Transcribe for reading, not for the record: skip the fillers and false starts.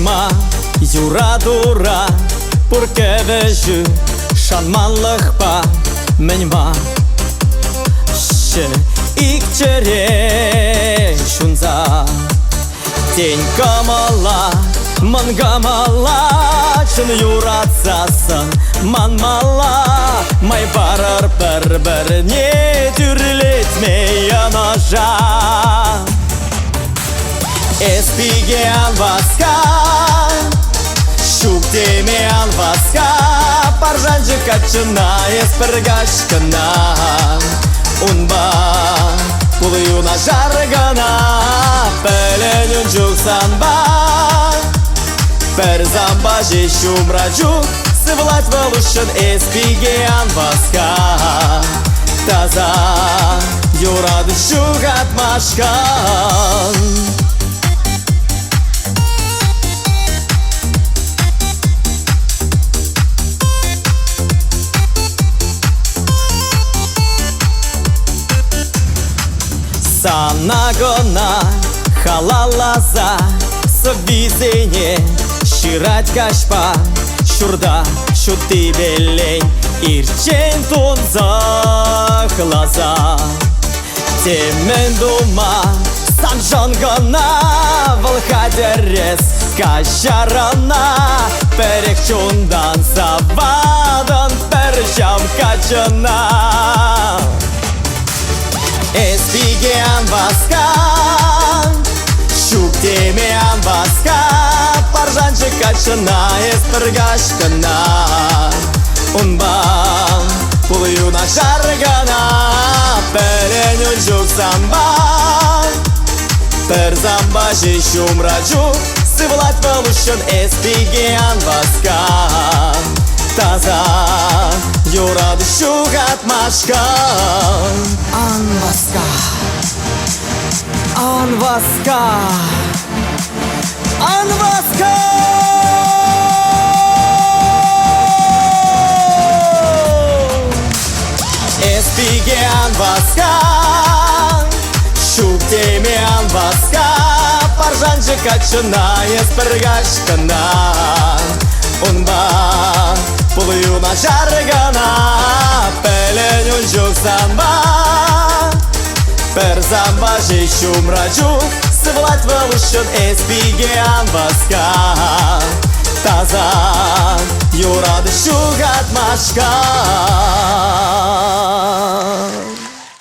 durma, юра-дура, porque vejo шанманлых па меньма. She икчере шунза день камала, мангамала, чын юратсасын манмала. Май барыр бір-біріне дүрлетмей ножа. Espigeen васка, шук темеян васка, паржанжы качына еспіргашкына. Унба пулыюна жаргана, пәленін жүксан ба. Пәр замба жешум раджук, сывлать волушын espigeen васка. Таза юрады шук атмашкан. Санагона халалаза совизене ширать кашпа шурда шути белень ирчен тунза глаза темен дума санжонгона волхадерес кашарана перекчундан савадан першам качана. Espigeen васка, шук темеян васка, паржанчы качына еспіргашкына. Унба пулыюна жаргана, пәленю жүксанба. Пір замба жешум раджук, сывлать волушын espigeen васка. Таза юрады шук атмашкан. Ан васка, ан васка, ан васка. Espigeen васка, шук темеян васка, паржанжы качына еспіргашкына. Унба пулыюна жаргана, пәленюн жүксанба. Пір замба жешум раджук, сывлать волушын espigeen васка. Таза юрады шук атмашкан.